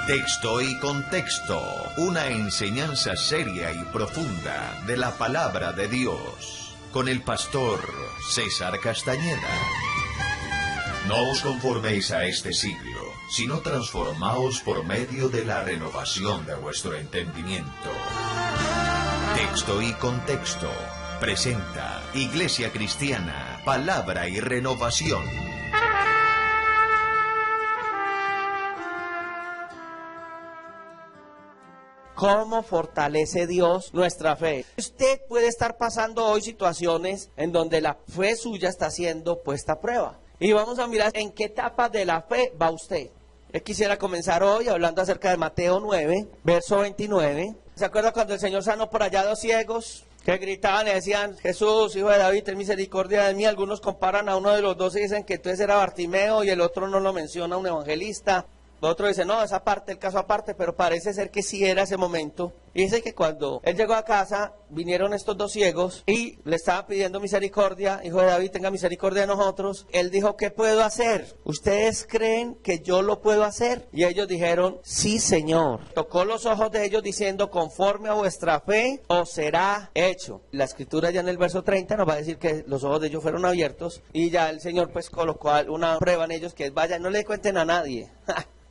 Texto y contexto, una enseñanza seria y profunda de la palabra de Dios, con el pastor César Castañeda. No os conforméis a este siglo, sino transformaos por medio de la renovación de vuestro entendimiento. Texto y contexto presenta Iglesia Cristiana, Palabra y Renovación. ¿Cómo fortalece Dios nuestra fe? Usted puede estar pasando hoy situaciones en donde la fe suya está siendo puesta a prueba. Y vamos a mirar en qué etapa de la fe va usted. Yo quisiera comenzar hoy hablando acerca de Mateo 9, verso 29. ¿Se acuerda cuando el Señor sanó por allá 2 ciegos? Que gritaban y decían: Jesús, hijo de David, ten misericordia de mí. Algunos comparan a uno de los dos y dicen que entonces era Bartimeo, y el otro no lo menciona un evangelista. Otro dice, no, esa parte, el caso aparte, pero parece ser que sí era ese momento. Y dice que cuando él llegó a casa, vinieron estos 2 ciegos y le estaban pidiendo misericordia. Hijo de David, tenga misericordia de nosotros. Él dijo, ¿qué puedo hacer? ¿Ustedes creen que yo lo puedo hacer? Y ellos dijeron, sí, Señor. Tocó los ojos de ellos diciendo, conforme a vuestra fe os será hecho. La escritura ya en el verso 30 nos va a decir que los ojos de ellos fueron abiertos, y ya el Señor pues colocó una prueba en ellos, que es, vayan, no le cuenten a nadie.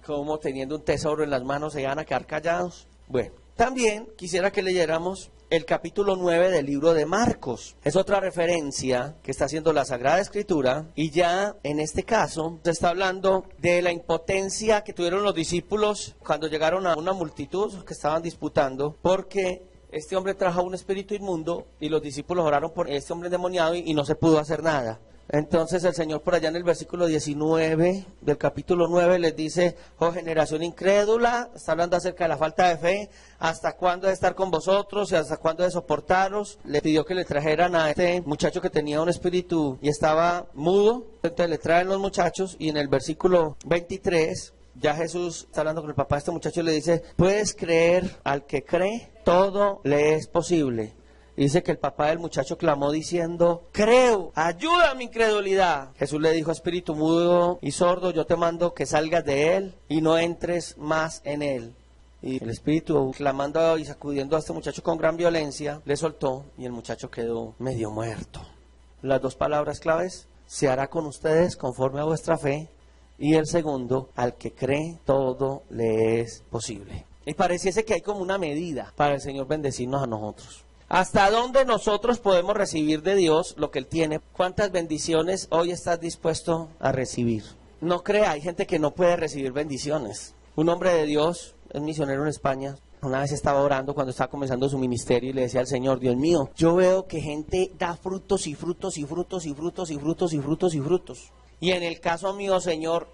Como teniendo un tesoro en las manos se van a quedar callados. Bueno, también quisiera que leyéramos el capítulo 9 del libro de Marcos. Es otra referencia que está haciendo la Sagrada Escritura, y ya en este caso se está hablando de la impotencia que tuvieron los discípulos cuando llegaron a una multitud que estaban disputando, porque este hombre trajo un espíritu inmundo y los discípulos oraron por este hombre endemoniado y no se pudo hacer nada. Entonces el Señor por allá en el versículo 19 del capítulo 9 les dice, oh generación incrédula, está hablando acerca de la falta de fe, ¿hasta cuándo he de estar con vosotros y hasta cuándo he de soportaros? Le pidió que le trajeran a este muchacho que tenía un espíritu y estaba mudo. Entonces le traen los muchachos, y en el versículo 23 ya Jesús está hablando con el papá de este muchacho y le dice, ¿puedes creer? Al que cree, todo le es posible. Dice que el papá del muchacho clamó diciendo, creo, ayuda a mi incredulidad. Jesús le dijo, espíritu mudo y sordo, yo te mando que salgas de él y no entres más en él. Y el espíritu, clamando y sacudiendo a este muchacho con gran violencia, le soltó y el muchacho quedó medio muerto. Las 2 palabras claves, se hará con ustedes conforme a vuestra fe, y el segundo, al que cree, todo le es posible. Y pareciese que hay como una medida para el Señor bendecirnos a nosotros. ¿Hasta dónde nosotros podemos recibir de Dios lo que Él tiene? ¿Cuántas bendiciones hoy estás dispuesto a recibir? No crea, hay gente que no puede recibir bendiciones. Un hombre de Dios, es misionero en España, una vez estaba orando cuando estaba comenzando su ministerio y le decía al Señor, Dios mío, yo veo que gente da frutos y frutos y frutos y frutos y frutos y frutos y frutos. Y en el caso mío, Señor,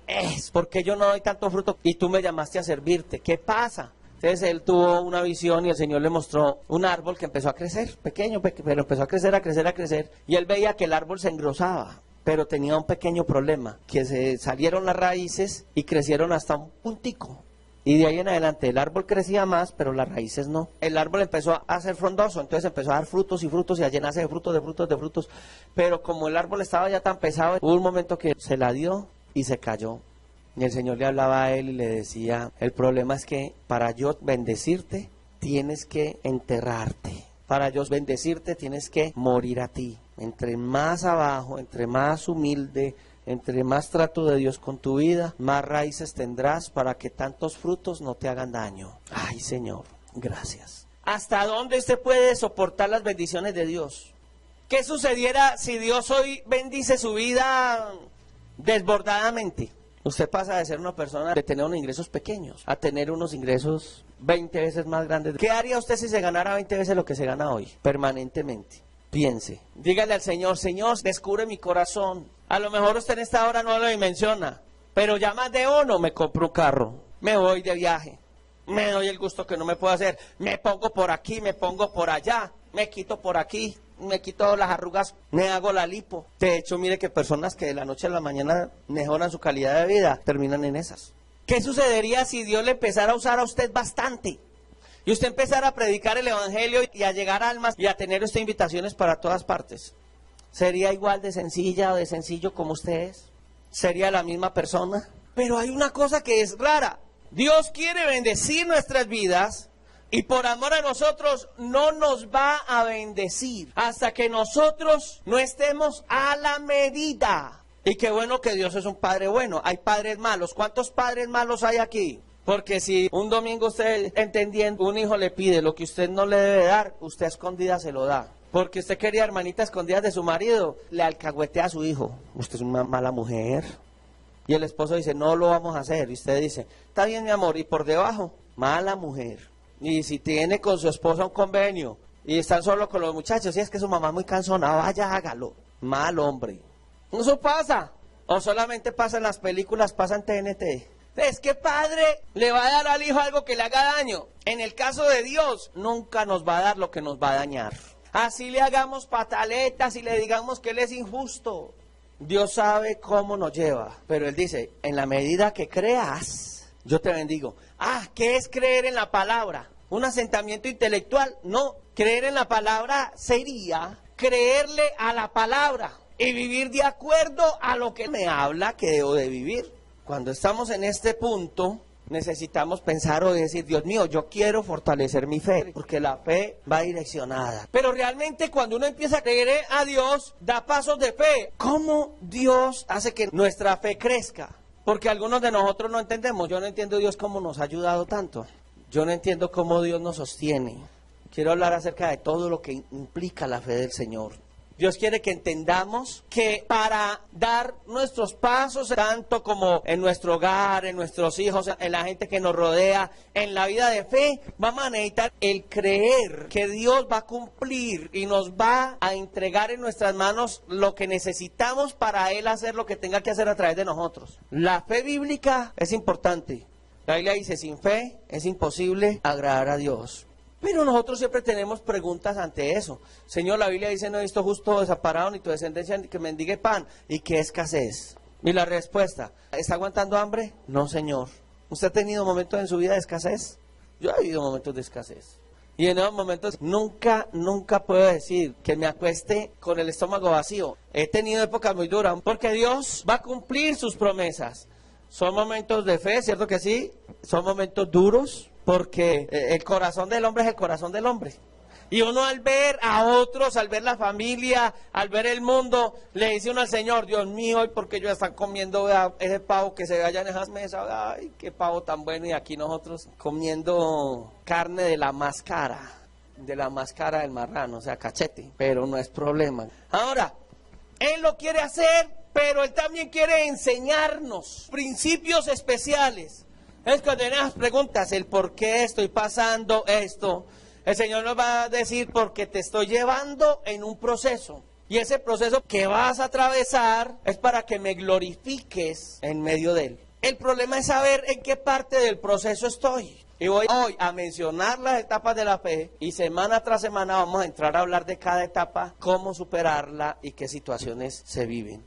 ¿por qué yo no doy tanto fruto? Y tú me llamaste a servirte. ¿Qué pasa? Entonces él tuvo una visión y el Señor le mostró un árbol que empezó a crecer, pequeño, pero empezó a crecer, y él veía que el árbol se engrosaba, pero tenía un pequeño problema, que se salieron las raíces y crecieron hasta un puntico, y de ahí en adelante el árbol crecía más, pero las raíces no. El árbol empezó a ser frondoso, entonces empezó a dar frutos y frutos y a llenarse de frutos, pero como el árbol estaba ya tan pesado, hubo un momento que se la dio y se cayó. Y el Señor le hablaba a él y le decía, el problema es que para yo bendecirte tienes que enterrarte. Para yo bendecirte tienes que morir a ti. Entre más abajo, entre más humilde, entre más trato de Dios con tu vida, más raíces tendrás para que tantos frutos no te hagan daño. Ay, Señor, gracias. ¿Hasta dónde usted puede soportar las bendiciones de Dios? ¿Qué sucediera si Dios hoy bendice su vida desbordadamente? Usted pasa de ser una persona de tener unos ingresos pequeños a tener unos ingresos 20 veces más grandes. ¿Qué haría usted si se ganara 20 veces lo que se gana hoy? Permanentemente. Piense. Dígale al Señor, Señor, descubre mi corazón. A lo mejor usted en esta hora no lo dimensiona, pero ya más de uno, me compro un carro, me voy de viaje, me doy el gusto que no me puedo hacer, me pongo por aquí, me pongo por allá, me quito por aquí, me quito las arrugas, me hago la lipo. De hecho, mire que personas que de la noche a la mañana mejoran su calidad de vida, terminan en esas. ¿Qué sucedería si Dios le empezara a usar a usted bastante? Y usted empezara a predicar el evangelio y a llegar a almas y a tener usted invitaciones para todas partes. ¿Sería igual de sencilla o de sencillo como usted es? ¿Sería la misma persona? Pero hay una cosa que es rara. Dios quiere bendecir nuestras vidas y por amor a nosotros no nos va a bendecir hasta que nosotros no estemos a la medida. Y qué bueno que Dios es un Padre bueno. Hay padres malos. ¿Cuántos padres malos hay aquí? Porque si un domingo usted, entendiendo, un hijo le pide lo que usted no le debe dar, usted a escondida se lo da. Porque usted quería hermanita escondida de su marido, le alcahuetea a su hijo. Usted es una mala mujer. Y el esposo dice, no lo vamos a hacer. Y usted dice, está bien mi amor. Y por debajo, mala mujer. Y si tiene con su esposa un convenio y están solo con los muchachos, y es que su mamá es muy cansona, vaya, hágalo. Mal hombre. Eso pasa. O solamente pasa en las películas, pasa en TNT. Es que padre le va a dar al hijo algo que le haga daño. En el caso de Dios, nunca nos va a dar lo que nos va a dañar. Así le hagamos pataletas y le digamos que Él es injusto. Dios sabe cómo nos lleva. Pero Él dice, en la medida que creas, yo te bendigo. ¿Qué es creer en la palabra? ¿Un asentamiento intelectual? No, creer en la palabra sería creerle a la palabra y vivir de acuerdo a lo que me habla que debo de vivir. Cuando estamos en este punto, necesitamos pensar o decir, Dios mío, yo quiero fortalecer mi fe, porque la fe va direccionada. Pero realmente cuando uno empieza a creer a Dios, da pasos de fe. ¿Cómo Dios hace que nuestra fe crezca? Porque algunos de nosotros no entendemos. Yo no entiendo Dios cómo nos ha ayudado tanto. Yo no entiendo cómo Dios nos sostiene. Quiero hablar acerca de todo lo que implica la fe del Señor. Dios quiere que entendamos que para dar nuestros pasos, tanto como en nuestro hogar, en nuestros hijos, en la gente que nos rodea, en la vida de fe, vamos a necesitar el creer que Dios va a cumplir y nos va a entregar en nuestras manos lo que necesitamos para Él hacer lo que tenga que hacer a través de nosotros. La fe bíblica es importante. La Biblia dice, sin fe es imposible agradar a Dios. Pero nosotros siempre tenemos preguntas ante eso. Señor, la Biblia dice, no he visto justo desamparado ni tu descendencia que mendigue pan. ¿Y qué escasez? Y la respuesta, ¿está aguantando hambre? No, Señor. ¿Usted ha tenido momentos en su vida de escasez? Yo he vivido momentos de escasez. Y en esos momentos nunca puedo decir que me acueste con el estómago vacío. He tenido épocas muy duras, porque Dios va a cumplir sus promesas. Son momentos de fe, ¿cierto que sí? Son momentos duros. Porque el corazón del hombre es el corazón del hombre. Y uno al ver a otros, al ver la familia, al ver el mundo, le dice uno al Señor, Dios mío, ¿y por qué ellos están comiendo ese pavo que se ve allá en esas mesas? Ay, qué pavo tan bueno. Y aquí nosotros comiendo carne de la más cara del marrano, o sea, cachete. Pero no es problema. Ahora, Él lo quiere hacer, pero Él también quiere enseñarnos principios especiales. Es cuando tenemos preguntas, el por qué estoy pasando esto, el Señor nos va a decir porque te estoy llevando en un proceso. Y ese proceso que vas a atravesar es para que me glorifiques en medio de él. El problema es saber en qué parte del proceso estoy. Y voy hoy a mencionar las etapas de la fe y semana tras semana vamos a entrar a hablar de cada etapa, cómo superarla y qué situaciones se viven.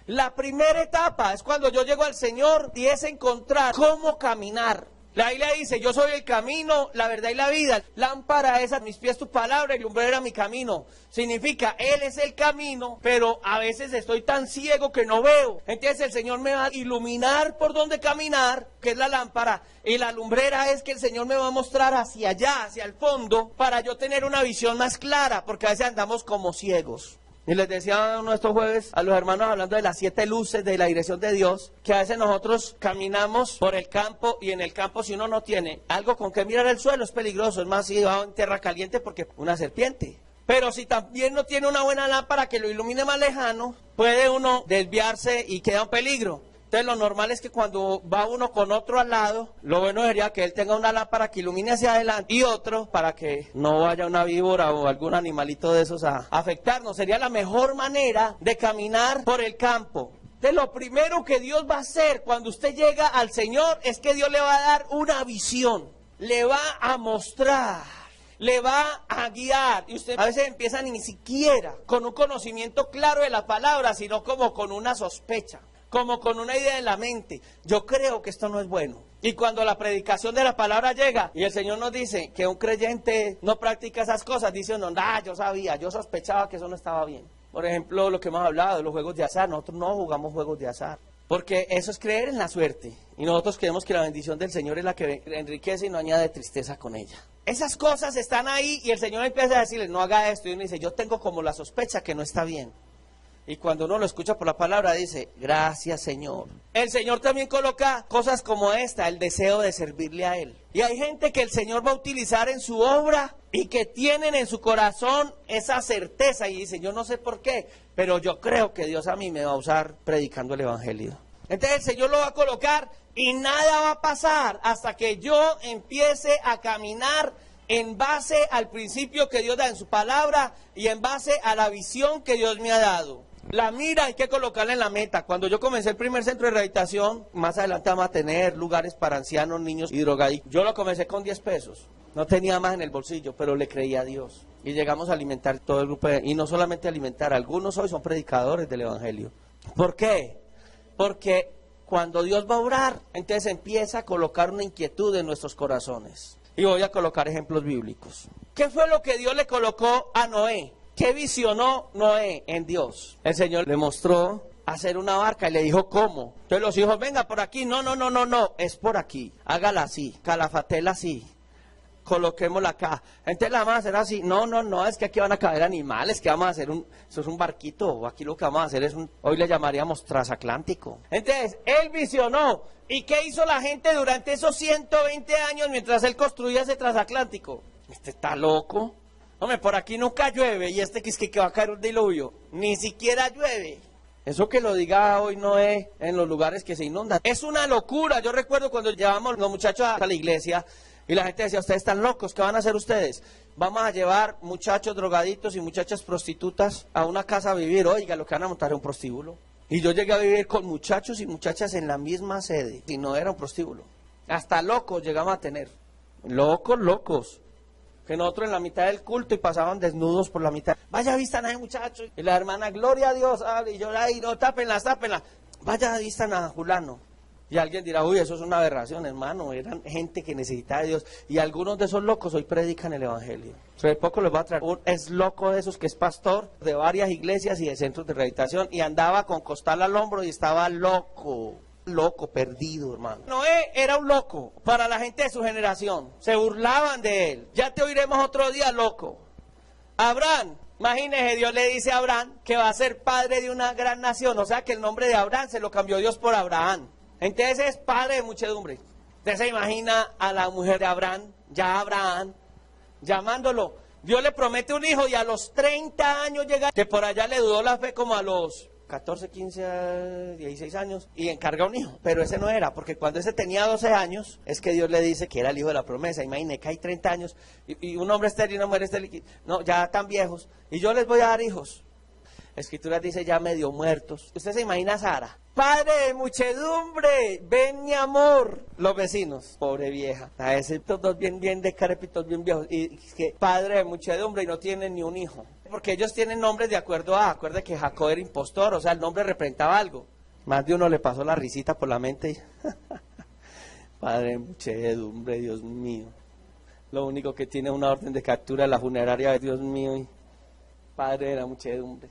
La primera etapa es cuando yo llego al Señor y es encontrar cómo caminar. La Biblia dice, yo soy el camino, la verdad y la vida. Lámpara es a mis pies tu palabra y lumbrera mi camino. Significa, Él es el camino, pero a veces estoy tan ciego que no veo. Entonces el Señor me va a iluminar por donde caminar, que es la lámpara. Y la lumbrera es que el Señor me va a mostrar hacia allá, hacia el fondo, para yo tener una visión más clara, porque a veces andamos como ciegos. Y les decía uno estos jueves a los hermanos hablando de las 7 luces de la dirección de Dios, que a veces nosotros caminamos por el campo y en el campo si uno no tiene algo con que mirar el suelo es peligroso, es más si va en tierra caliente porque una serpiente. Pero si también no tiene una buena lámpara que lo ilumine más lejano, puede uno desviarse y queda en peligro. Entonces lo normal es que cuando va uno con otro al lado, lo bueno sería que él tenga una lámpara que ilumine hacia adelante y otro para que no vaya una víbora o algún animalito de esos a afectarnos. Sería la mejor manera de caminar por el campo. Entonces lo primero que Dios va a hacer cuando usted llega al Señor es que Dios le va a dar una visión, le va a mostrar, le va a guiar. Y usted a veces empieza ni siquiera con un conocimiento claro de la palabra, sino como con una sospecha, como con una idea en la mente. Yo creo que esto no es bueno. Y cuando la predicación de la palabra llega y el Señor nos dice que un creyente no practica esas cosas, dice uno, yo sabía, yo sospechaba que eso no estaba bien. Por ejemplo, lo que hemos hablado de los juegos de azar. Nosotros no jugamos juegos de azar. Porque eso es creer en la suerte. Y nosotros creemos que la bendición del Señor es la que enriquece y no añade tristeza con ella. Esas cosas están ahí y el Señor empieza a decirle, no haga esto. Y uno dice, yo tengo como la sospecha que no está bien. Y cuando uno lo escucha por la palabra dice, gracias Señor. El Señor también coloca cosas como esta, el deseo de servirle a Él. Y hay gente que el Señor va a utilizar en su obra y que tienen en su corazón esa certeza y dicen, yo no sé por qué, pero yo creo que Dios a mí me va a usar predicando el Evangelio. Entonces el Señor lo va a colocar y nada va a pasar hasta que yo empiece a caminar en base al principio que Dios da en su palabra y en base a la visión que Dios me ha dado. La mira hay que colocarla en la meta. Cuando yo comencé el primer centro de rehabilitación, más adelante vamos a tener lugares para ancianos, niños y drogadictos. Yo lo comencé con 10 pesos. No tenía más en el bolsillo, pero le creía a Dios. Y llegamos a alimentar todo el grupo. Y no solamente alimentar, algunos hoy son predicadores del Evangelio. ¿Por qué? Porque cuando Dios va a orar, entonces empieza a colocar una inquietud en nuestros corazones. Y voy a colocar ejemplos bíblicos. ¿Qué fue lo que Dios le colocó a Noé? ¿Qué visionó Noé en Dios? El Señor le mostró hacer una barca y le dijo cómo. Entonces los hijos, venga por aquí. No, es por aquí. Hágala así, calafatela así. Coloquémosla acá. Entonces la vamos a hacer así. No, es que aquí van a caber animales, que vamos a hacer eso es un barquito. Aquí lo que vamos a hacer es hoy le llamaríamos transatlántico. Entonces, él visionó. ¿Y qué hizo la gente durante esos 120 años mientras él construía ese transatlántico? Este está loco. Hombre, por aquí nunca llueve y que va a caer un diluvio. Ni siquiera llueve. Eso que lo diga hoy Noé en los lugares que se inundan. Es una locura. Yo recuerdo cuando llevamos los muchachos a la iglesia y la gente decía, ustedes están locos, ¿qué van a hacer ustedes? Vamos a llevar muchachos drogaditos y muchachas prostitutas a una casa a vivir. Oiga, lo que van a montar es un prostíbulo. Y yo llegué a vivir con muchachos y muchachas en la misma sede. Y no era un prostíbulo. Hasta locos llegamos a tener. Locos. Que nosotros en la mitad del culto y pasaban desnudos por la mitad. Vaya, vistan a ese muchacho. Y la hermana, gloria a Dios. Y yo, ay, no, tápenla. Vaya, vistan a Julano. Y alguien dirá, uy, eso es una aberración, hermano. Eran gente que necesitaba de Dios. Y algunos de esos locos hoy predican el Evangelio. Sobre poco les voy a traer un es loco de esos que es pastor de varias iglesias y de centros de rehabilitación. Y andaba con costal al hombro y estaba loco, perdido, hermano. Noé era un loco para la gente de su generación. Se burlaban de él. Ya te oiremos otro día, loco. Abraham, imagínese, Dios le dice a Abraham que va a ser padre de una gran nación. O sea que el nombre de Abraham se lo cambió Dios por Abraham. Entonces es padre de muchedumbre. Usted se imagina a la mujer de Abraham, ya Abraham, llamándolo. Dios le promete un hijo y a los 30 años llega, que por allá le dudó la fe como a los 14, 15, 16 años y encarga un hijo. Pero ese no era, porque cuando ese tenía 12 años, es que Dios le dice que era el hijo de la promesa. Imagínese que hay 30 años y un hombre estéril y una mujer estéril, no, ya tan viejos. Y yo les voy a dar hijos. La Escritura dice ya medio muertos. ¿Usted se imagina a Sara? Padre de muchedumbre, ven mi amor. Los vecinos, pobre vieja. A ese todos bien decrépitos, bien viejos. Y que padre de muchedumbre y no tienen ni un hijo. Porque ellos tienen nombres de acuerdo a, acuerde que Jacob era impostor, o sea, el nombre representaba algo. Más de uno le pasó la risita por la mente y padre de muchedumbre, Dios mío. Lo único que tiene es una orden de captura de la funeraria de Dios mío y padre de la muchedumbre.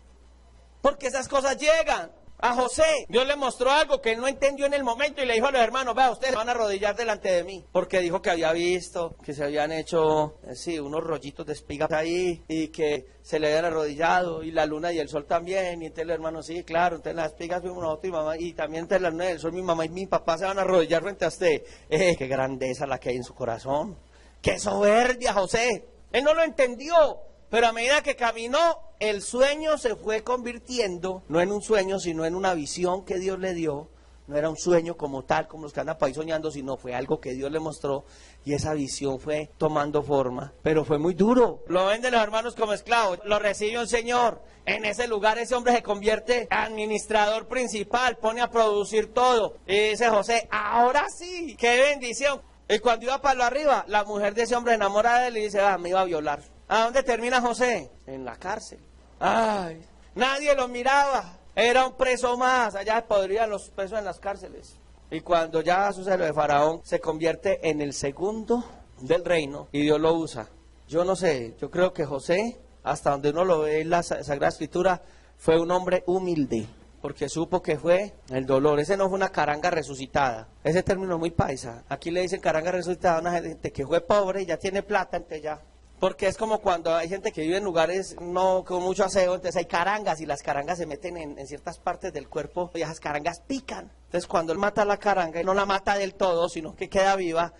Porque esas cosas llegan. A José, Dios le mostró algo que él no entendió en el momento y le dijo a los hermanos, vea, ustedes van a arrodillar delante de mí. Porque dijo que había visto que se habían hecho, unos rollitos de espigas ahí y que se le habían arrodillado y la luna y el sol también. Y entonces los hermanos, sí, claro, entonces las espigas fuimos nosotros y mamá y también entre la luna y el sol mi mamá y mi papá se van a arrodillar frente a usted. Qué grandeza la que hay en su corazón. Qué soberbia, José. Él no lo entendió. Pero a medida que caminó, el sueño se fue convirtiendo, no en un sueño, sino en una visión que Dios le dio. No era un sueño como tal, como los que andan por ahí soñando, sino fue algo que Dios le mostró y esa visión fue tomando forma. Pero fue muy duro. Lo venden los hermanos como esclavos, lo recibe un señor. En ese lugar ese hombre se convierte en administrador principal, pone a producir todo. Y dice José, ahora sí, qué bendición. Y cuando iba para lo arriba, la mujer de ese hombre enamorada de él y dice, me iba a violar. ¿A dónde termina José? En la cárcel. Ay, nadie lo miraba. Era un preso más. Allá podrían los presos en las cárceles. Y cuando ya sucede lo de Faraón, se convierte en el segundo del reino y Dios lo usa. Yo no sé, yo creo que José, hasta donde uno lo ve en la Sagrada Escritura, fue un hombre humilde. porque supo que fue el dolor. Ese no fue una caranga resucitada. Ese término es muy paisa. Aquí le dicen caranga resucitada a una gente que fue pobre y ya tiene plata, entonces ya. Porque es como cuando hay gente que vive en lugares no con mucho aseo, entonces hay carangas y las carangas se meten en ciertas partes del cuerpo y esas carangas pican. Entonces cuando él mata a la caranga y no la mata del todo, sino que queda viva,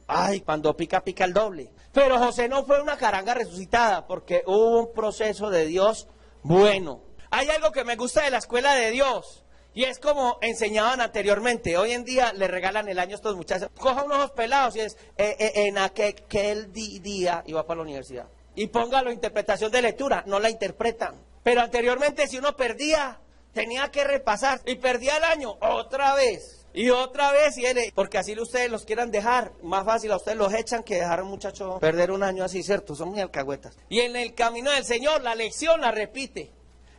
ay, cuando pica, pica el doble. Pero José no fue una caranga resucitada porque hubo un proceso de Dios bueno. Hay algo que me gusta de la escuela de Dios y es como enseñaban anteriormente. Hoy en día le regalan el año a estos muchachos. Coja unos ojos pelados y es en aquel día iba para la universidad. Y póngalo interpretación de lectura, no la interpretan. Pero anteriormente si uno perdía, tenía que repasar y perdía el año otra vez. Y otra vez, porque así ustedes los quieran dejar, más fácil a ustedes los echan que dejar a un muchacho perder un año así, ¿cierto? Son muy alcahuetas. Y en el camino del Señor, la lección la repite.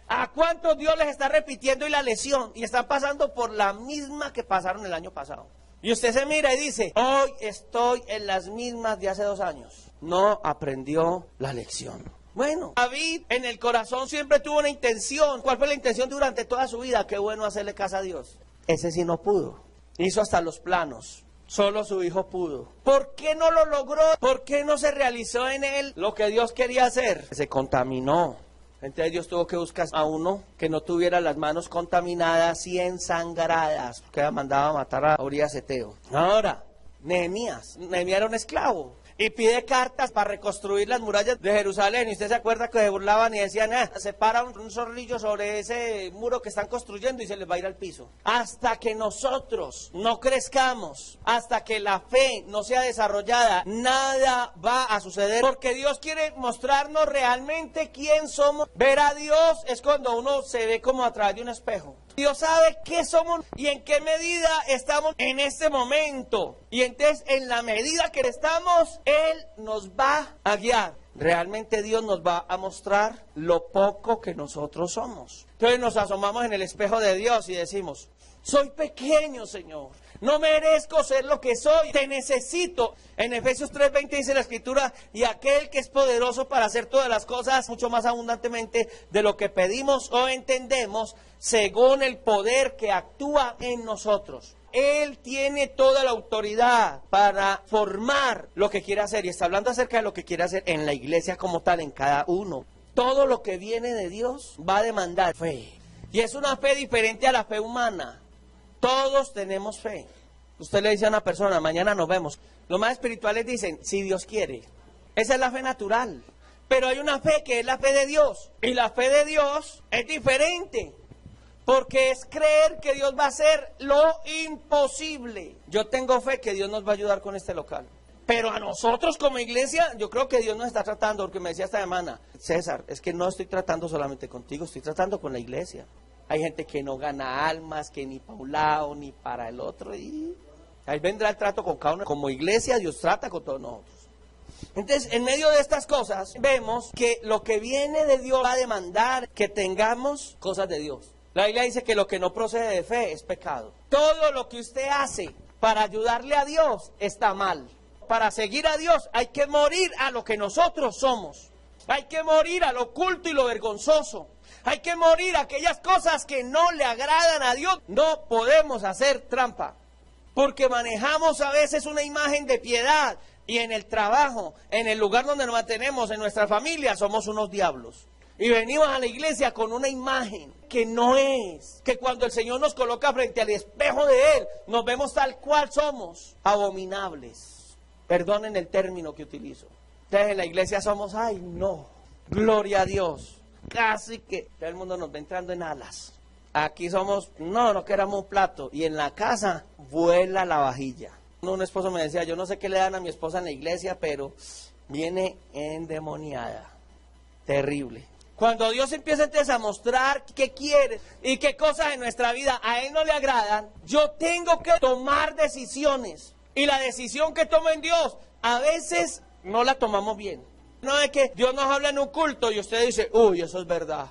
¿A cuántos Dios les está repitiendo y la lección? Y están pasando por la misma que pasaron el año pasado. Y usted se mira y dice, hoy estoy en las mismas de hace 2 años. No aprendió la lección. Bueno, David en el corazón siempre tuvo una intención. ¿Cuál fue la intención durante toda su vida? Qué bueno hacerle caso a Dios. Ese sí no pudo. Hizo hasta los planos. Solo su hijo pudo. ¿Por qué no lo logró? ¿Por qué no se realizó en él lo que Dios quería hacer? Se contaminó. Entonces Dios tuvo que buscar a uno que no tuviera las manos contaminadas y ensangradas, que mandaba a matar a Urias Eteo. Ahora, Nehemías era un esclavo. Y pide cartas para reconstruir las murallas de Jerusalén. Y usted se acuerda que se burlaban y decían, se para un zorrillo sobre ese muro que están construyendo y se les va a ir al piso. Hasta que nosotros no crezcamos, hasta que la fe no sea desarrollada, nada va a suceder. Porque Dios quiere mostrarnos realmente quién somos. Ver a Dios es cuando uno se ve como a través de un espejo. Dios sabe qué somos y en qué medida estamos en este momento. Y entonces, en la medida que estamos, Él nos va a guiar. Realmente Dios nos va a mostrar lo poco que nosotros somos. Entonces nos asomamos en el espejo de Dios y decimos, soy pequeño, Señor. No merezco ser lo que soy, te necesito. En Efesios 3:20 dice la Escritura, y aquel que es poderoso para hacer todas las cosas mucho más abundantemente de lo que pedimos o entendemos, según el poder que actúa en nosotros. Él tiene toda la autoridad para formar lo que quiere hacer, y está hablando acerca de lo que quiere hacer en la iglesia como tal, en cada uno. Todo lo que viene de Dios va a demandar fe, y es una fe diferente a la fe humana. Todos tenemos fe. Usted le dice a una persona, mañana nos vemos. Los más espirituales dicen, si Dios quiere. Esa es la fe natural. Pero hay una fe que es la fe de Dios. Y la fe de Dios es diferente. Porque es creer que Dios va a hacer lo imposible. Yo tengo fe que Dios nos va a ayudar con este local. Pero a nosotros como iglesia, yo creo que Dios nos está tratando, porque me decía esta semana, César, es que no estoy tratando solamente contigo, estoy tratando con la iglesia. Hay gente que no gana almas, que ni para un lado ni para el otro. Y ahí vendrá el trato con cada uno. Como iglesia, Dios trata con todos nosotros. Entonces, en medio de estas cosas, vemos que lo que viene de Dios va a demandar que tengamos cosas de Dios. La Biblia dice que lo que no procede de fe es pecado. Todo lo que usted hace para ayudarle a Dios está mal. Para seguir a Dios hay que morir a lo que nosotros somos. Hay que morir a lo oculto y lo vergonzoso. Hay que morir a aquellas cosas que no le agradan a Dios. No podemos hacer trampa, porque manejamos a veces una imagen de piedad, y en el trabajo, en el lugar donde nos mantenemos, en nuestra familia, somos unos diablos. Y venimos a la iglesia con una imagen que no es, que cuando el Señor nos coloca frente al espejo de Él, nos vemos tal cual somos, abominables. Perdonen el término que utilizo. Entonces en la iglesia somos, ay no, gloria a Dios. Casi que todo el mundo nos va entrando en alas. Aquí somos, no queramos un plato. Y en la casa vuela la vajilla. Un esposo me decía, yo no sé qué le dan a mi esposa en la iglesia, pero viene endemoniada. Terrible. Cuando Dios empieza entonces a mostrar qué quiere y qué cosas en nuestra vida a Él no le agradan, yo tengo que tomar decisiones. Y la decisión que tomo en Dios, a veces no la tomamos bien. No es que Dios nos habla en un culto y usted dice, uy, eso es verdad.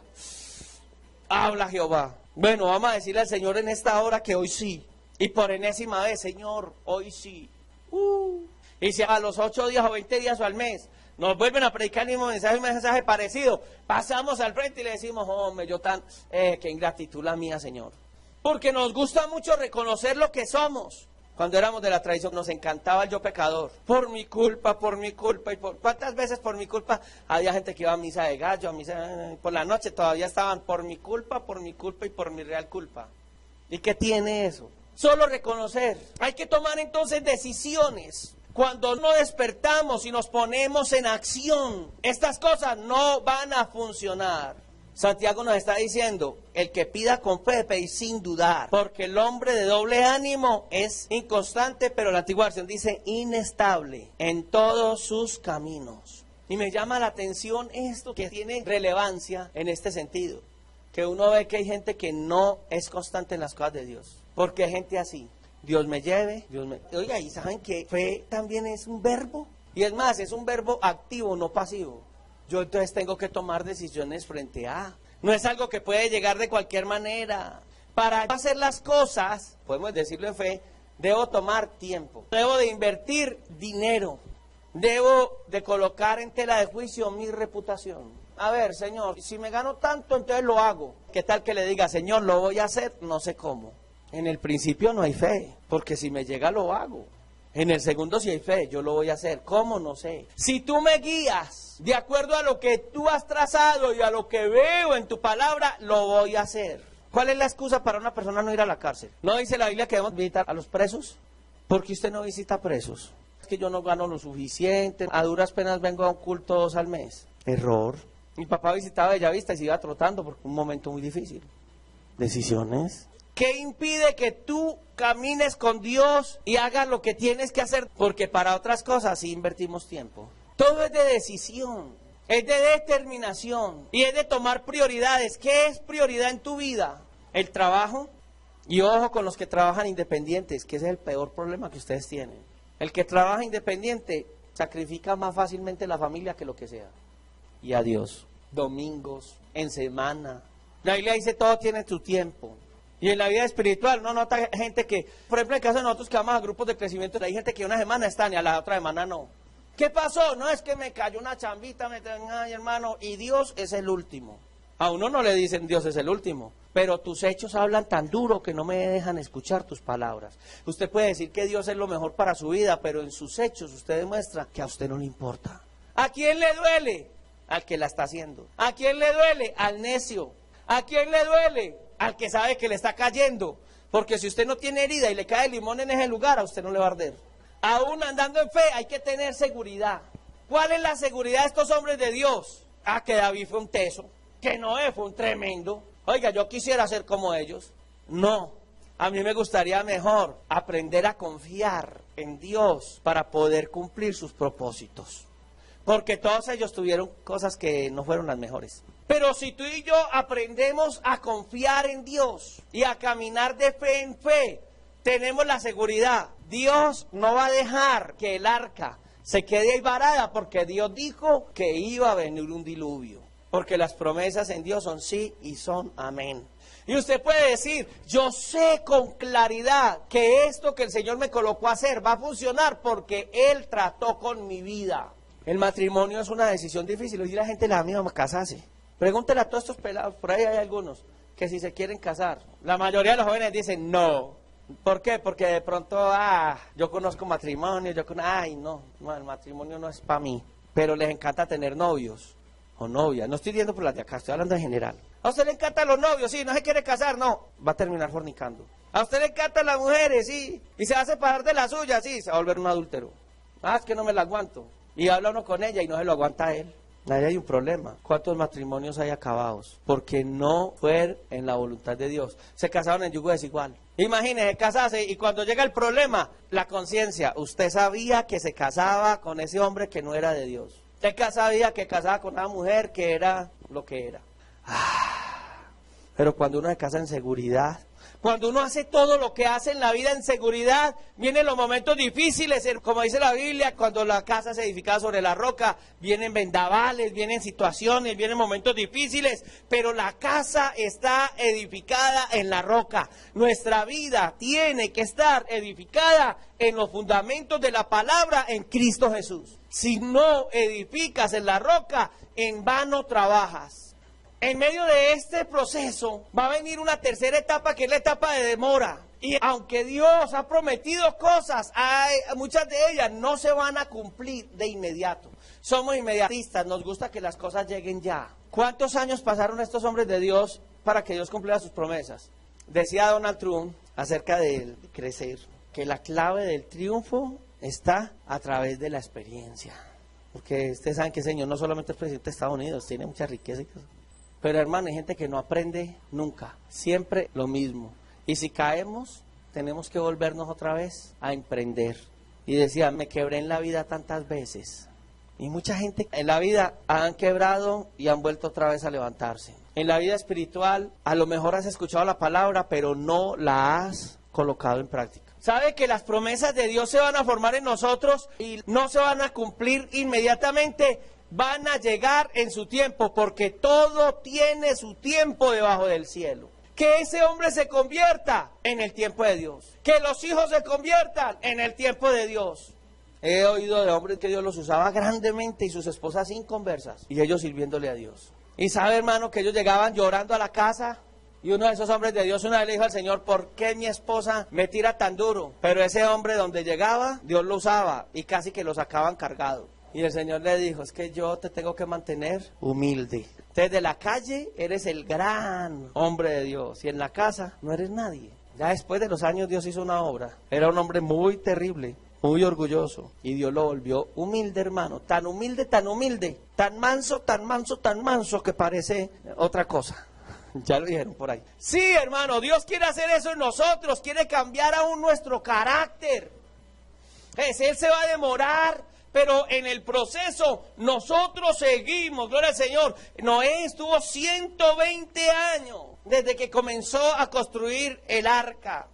Habla Jehová. Bueno, vamos a decirle al Señor en esta hora que hoy sí. Y por enésima vez, Señor, hoy sí. Y si a los 8 días o 20 días o al mes Nos vuelven a predicar el mismo mensaje, un mensaje parecido. Pasamos al frente y le decimos, hombre, qué ingratitud la mía, Señor. Porque nos gusta mucho reconocer lo que somos. Cuando éramos de la tradición nos encantaba el yo pecador. Por mi culpa. ¿Cuántas veces por mi culpa? Había gente que iba a misa de gallo, por la noche todavía estaban por mi culpa y por mi real culpa. ¿Y qué tiene eso? Solo reconocer. Hay que tomar entonces decisiones. Cuando no despertamos y nos ponemos en acción, estas cosas no van a funcionar. Santiago nos está diciendo, el que pida con fe, pedir sin dudar, porque el hombre de doble ánimo es inconstante, pero la antigua versión dice inestable en todos sus caminos. Y me llama la atención esto que tiene relevancia en este sentido, que uno ve que hay gente que no es constante en las cosas de Dios, porque hay gente así. Dios me lleve, Oiga, ¿y saben que fe también es un verbo? Y es más, es un verbo activo, no pasivo. Yo entonces tengo que tomar decisiones frente a. No es algo que puede llegar de cualquier manera. Para hacer las cosas, podemos decirlo en fe, debo tomar tiempo. Debo de invertir dinero. Debo de colocar en tela de juicio mi reputación. A ver, Señor, si me gano tanto, entonces lo hago. ¿Qué tal que le diga, Señor, lo voy a hacer? No sé cómo. En el principio no hay fe, porque si me llega lo hago. En el segundo si hay fe, yo lo voy a hacer. ¿Cómo? No sé. Si tú me guías de acuerdo a lo que tú has trazado y a lo que veo en tu palabra, lo voy a hacer. ¿Cuál es la excusa para una persona no ir a la cárcel? ¿No dice la Biblia que debemos visitar a los presos? ¿Por qué usted no visita presos? Es que yo no gano lo suficiente, a duras penas vengo a un culto 2 al mes. Error. Mi papá visitaba Bellavista y se iba trotando porque fue un momento muy difícil. Decisiones. ¿Qué impide que tú camines con Dios y hagas lo que tienes que hacer? Porque para otras cosas sí invertimos tiempo. Todo es de decisión, es de determinación y es de tomar prioridades. ¿Qué es prioridad en tu vida? El trabajo. Y ojo con los que trabajan independientes, que ese es el peor problema que ustedes tienen. El que trabaja independiente sacrifica más fácilmente la familia que lo que sea. Y a Dios. Domingos, en semana. La Biblia dice todo tiene su tiempo. Y en la vida espiritual, no nota gente que, por ejemplo, en el caso de nosotros que vamos a grupos de crecimiento, hay gente que una semana están y a la otra semana no. ¿Qué pasó? No, es que me cayó una chambita, ay hermano, y Dios es el último. A uno no le dicen Dios es el último, pero tus hechos hablan tan duro que no me dejan escuchar tus palabras. Usted puede decir que Dios es lo mejor para su vida, pero en sus hechos usted demuestra que a usted no le importa. ¿A quién le duele? Al que la está haciendo. ¿A quién le duele? Al necio. ¿A quién le duele? Al que sabe que le está cayendo, porque si usted no tiene herida y le cae limón en ese lugar, a usted no le va a arder. Aún andando en fe hay que tener seguridad. ¿Cuál es la seguridad de estos hombres de Dios? Que David fue un teso, que Noé fue un tremendo. Oiga, yo quisiera ser como ellos. No, a mí me gustaría mejor aprender a confiar en Dios para poder cumplir sus propósitos. Porque todos ellos tuvieron cosas que no fueron las mejores. Pero si tú y yo aprendemos a confiar en Dios y a caminar de fe en fe, tenemos la seguridad. Dios no va a dejar que el arca se quede ahí varada porque Dios dijo que iba a venir un diluvio. Porque las promesas en Dios son sí y son amén. Y usted puede decir, yo sé con claridad que esto que el Señor me colocó a hacer va a funcionar porque Él trató con mi vida. El matrimonio es una decisión difícil. Hoy la gente le da miedo a casarse. Pregúntele a todos estos pelados, por ahí hay algunos que si se quieren casar. La mayoría de los jóvenes dicen no. ¿Por qué? Porque de pronto, yo conozco matrimonio, no, el matrimonio no es para mí. Pero les encanta tener novios o novias. No estoy diciendo por las de acá, estoy hablando en general. A usted le encantan los novios, sí, no se quiere casar, no. Va a terminar fornicando. A usted le encantan las mujeres, sí. Y se va a separar de la suya, sí, se va a volver un adúltero. Es que no me la aguanto. Y habla uno con ella y no se lo aguanta a él. Ahí hay un problema. ¿Cuántos matrimonios hay acabados? Porque no fue en la voluntad de Dios. Se casaron en yugo desigual. Imagínese casarse y cuando llega el problema, la conciencia. Usted sabía que se casaba con ese hombre que no era de Dios. Usted sabía que casaba con una mujer que era lo que era. Pero cuando uno se casa en seguridad, Cuando uno hace todo lo que hace en la vida en seguridad, vienen los momentos difíciles, como dice la Biblia, cuando la casa se edificaba sobre la roca, vienen vendavales, vienen situaciones, vienen momentos difíciles, pero la casa está edificada en la roca. Nuestra vida tiene que estar edificada en los fundamentos de la palabra en Cristo Jesús. Si no edificas en la roca, en vano trabajas. En medio de este proceso va a venir una tercera etapa, que es la etapa de demora. Y aunque Dios ha prometido cosas, muchas de ellas no se van a cumplir de inmediato. Somos inmediatistas, nos gusta que las cosas lleguen ya. ¿Cuántos años pasaron estos hombres de Dios para que Dios cumpliera sus promesas? Decía Donald Trump acerca de crecer, que la clave del triunfo está a través de la experiencia. Porque ustedes saben que el Señor no solamente es presidente de Estados Unidos, tiene mucha riqueza y cosas. Pero hermano, hay gente que no aprende nunca, siempre lo mismo. Y si caemos, tenemos que volvernos otra vez a emprender. Y decía, me quebré en la vida tantas veces. Y mucha gente en la vida han quebrado y han vuelto otra vez a levantarse. En la vida espiritual, a lo mejor has escuchado la palabra, pero no la has colocado en práctica. Sabe que las promesas de Dios se van a formar en nosotros y no se van a cumplir inmediatamente. Van a llegar en su tiempo, porque todo tiene su tiempo debajo del cielo. Que ese hombre se convierta en el tiempo de Dios. Que los hijos se conviertan en el tiempo de Dios. He oído de hombres que Dios los usaba grandemente y sus esposas inconversas, y ellos sirviéndole a Dios. Y sabe, hermano, que ellos llegaban llorando a la casa, y uno de esos hombres de Dios una vez le dijo al Señor, ¿por qué mi esposa me tira tan duro? Pero ese hombre donde llegaba, Dios lo usaba y casi que lo sacaban cargado. Y el Señor le dijo, es que yo te tengo que mantener humilde. Desde la calle eres el gran hombre de Dios y en la casa no eres nadie. Ya después de los años Dios hizo una obra. Era un hombre muy terrible, muy orgulloso. Y Dios lo volvió humilde, hermano. Tan humilde, tan manso, tan manso, tan manso que parece otra cosa. Ya lo dijeron por ahí. Sí, hermano, Dios quiere hacer eso en nosotros. Quiere cambiar aún nuestro carácter. Él se va a demorar. Pero en el proceso nosotros seguimos, gloria al Señor. Noé estuvo 120 años desde que comenzó a construir el arca.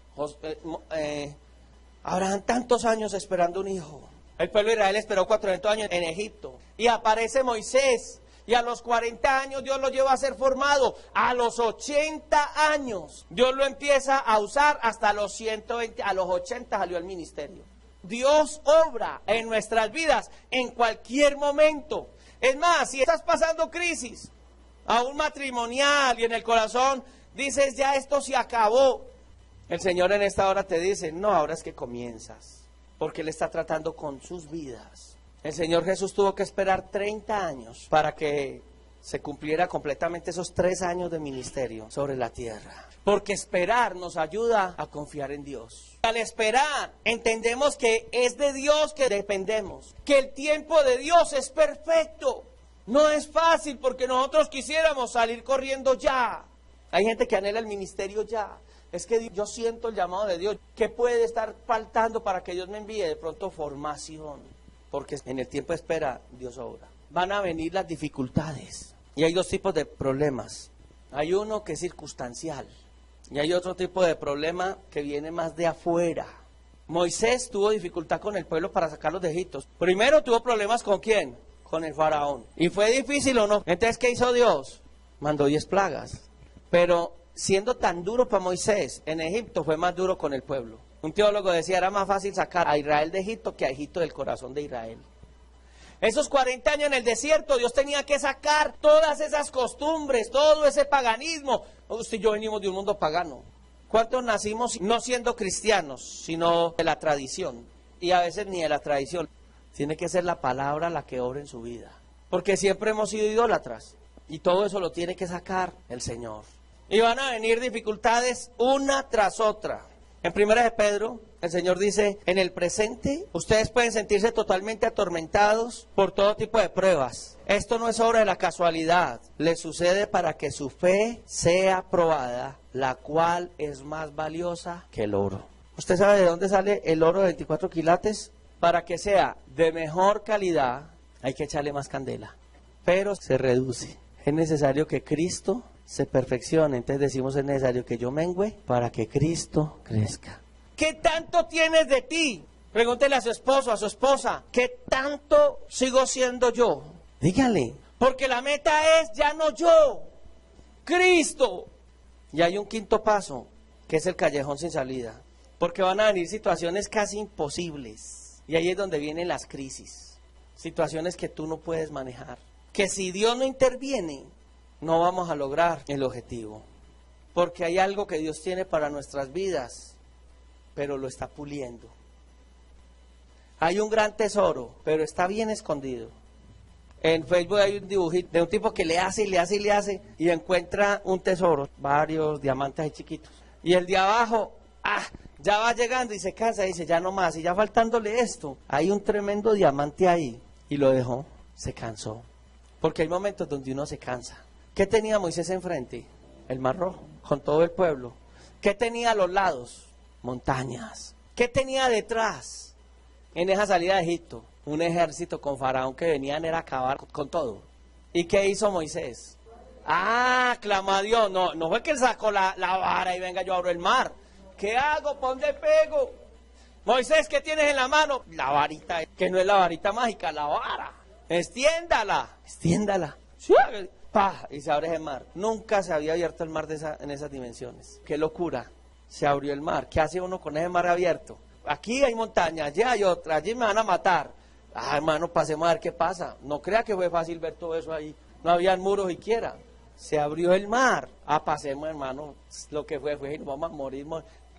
Abraham tantos años esperando un hijo. El pueblo de Israel esperó 400 años en Egipto. Y aparece Moisés. Y a los 40 años Dios lo lleva a ser formado. A los 80 años Dios lo empieza a usar hasta los 120. A los 80 salió al ministerio. Dios obra en nuestras vidas en cualquier momento. Es más, si estás pasando crisis, aún matrimonial y en el corazón, dices, ya esto se acabó. El Señor en esta hora te dice, no, ahora es que comienzas, porque Él está tratando con sus vidas. El Señor Jesús tuvo que esperar 30 años para que se cumpliera completamente esos 3 años de ministerio sobre la tierra. Porque esperar nos ayuda a confiar en Dios. Al esperar, entendemos que es de Dios que dependemos. Que el tiempo de Dios es perfecto. No es fácil porque nosotros quisiéramos salir corriendo ya. Hay gente que anhela el ministerio ya. Es que yo siento el llamado de Dios. ¿Qué puede estar faltando para que Dios me envíe? De pronto formación. Porque en el tiempo de espera, Dios obra. Van a venir las dificultades. Y hay 2 tipos de problemas. Hay uno que es circunstancial. Y hay otro tipo de problema que viene más de afuera. Moisés tuvo dificultad con el pueblo para sacarlos de Egipto. Primero tuvo problemas ¿con quién? Con el faraón. ¿Y fue difícil o no? Entonces, ¿qué hizo Dios? Mandó 10 plagas. Pero siendo tan duro para Moisés, en Egipto fue más duro con el pueblo. Un teólogo decía, era más fácil sacar a Israel de Egipto que a Egipto del corazón de Israel. Esos 40 años en el desierto, Dios tenía que sacar todas esas costumbres, todo ese paganismo. Usted y yo venimos de un mundo pagano. ¿Cuántos nacimos no siendo cristianos, sino de la tradición? Y a veces ni de la tradición. Tiene que ser la palabra la que obra en su vida. Porque siempre hemos sido idólatras. Y todo eso lo tiene que sacar el Señor. Y van a venir dificultades una tras otra. En 1 de Pedro, el Señor dice, en el presente, ustedes pueden sentirse totalmente atormentados por todo tipo de pruebas. Esto no es obra de la casualidad, les sucede para que su fe sea probada, la cual es más valiosa que el oro. ¿Usted sabe de dónde sale el oro de 24 quilates? Para que sea de mejor calidad, hay que echarle más candela, pero se reduce. Es necesario que Cristo se perfeccione. Entonces decimos, es necesario que yo mengüe para que Cristo crezca. ¿Qué tanto tienes de ti? Pregúntele a su esposo, a su esposa, ¿qué tanto sigo siendo yo? Dígale, porque la meta es ya no yo, Cristo. Y hay un quinto paso, que es el callejón sin salida, porque van a venir situaciones casi imposibles, y ahí es donde vienen las crisis, situaciones que tú no puedes manejar, que si Dios no interviene, no vamos a lograr el objetivo, porque hay algo que Dios tiene para nuestras vidas, pero lo está puliendo. Hay un gran tesoro, pero está bien escondido. En Facebook hay un dibujito de un tipo que le hace y le hace y le hace y encuentra un tesoro, varios diamantes ahí chiquitos. Y el de abajo, ya va llegando y se cansa y dice, ya no más, y ya faltándole esto, hay un tremendo diamante ahí. Y lo dejó, se cansó. Porque hay momentos donde uno se cansa. ¿Qué tenía Moisés enfrente? El Mar Rojo, con todo el pueblo. ¿Qué tenía a los lados? Montañas. ¿Qué tenía detrás? En esa salida de Egipto, un ejército con Faraón que venían era a acabar con todo. ¿Y qué hizo Moisés? Clamó a Dios. No fue que él sacó la vara y venga, yo abro el mar. ¿Qué hago? ¿Por dónde pego? Moisés, ¿qué tienes en la mano? La varita, que no es la varita mágica, la vara. Extiéndala. Sí, y se abre el mar. Nunca se había abierto el mar en esas dimensiones. ¡Qué locura! Se abrió el mar. ¿Qué hace uno con ese mar abierto? Aquí hay montañas, allá hay otra, allí me van a matar. Hermano, pasemos a ver qué pasa. No crea que fue fácil ver todo eso ahí. No habían muros siquiera. Se abrió el mar. Pasemos, hermano. Lo que fue, nos vamos a morir.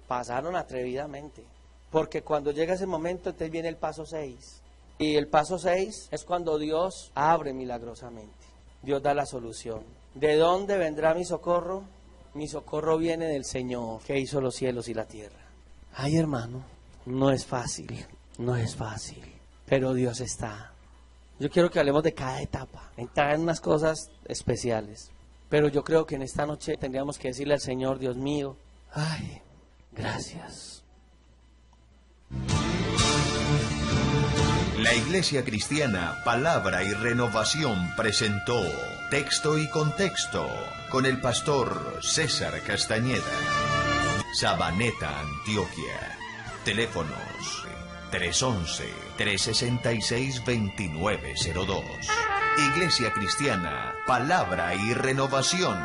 Pasaron atrevidamente. Porque cuando llega ese momento, entonces viene el paso 6. Y el paso 6 es cuando Dios abre milagrosamente. Dios da la solución. ¿De dónde vendrá mi socorro? Mi socorro viene del Señor, que hizo los cielos y la tierra. Ay, hermano. No es fácil, pero Dios está. Yo quiero que hablemos de cada etapa, entrar en unas cosas especiales, pero yo creo que en esta noche tendríamos que decirle al Señor, Dios mío, ay, gracias. La Iglesia Cristiana Palabra y Renovación presentó Texto y Contexto con el pastor César Castañeda, Sabaneta, Antioquia. Teléfonos 311-366-2902. Iglesia Cristiana, Palabra y Renovación.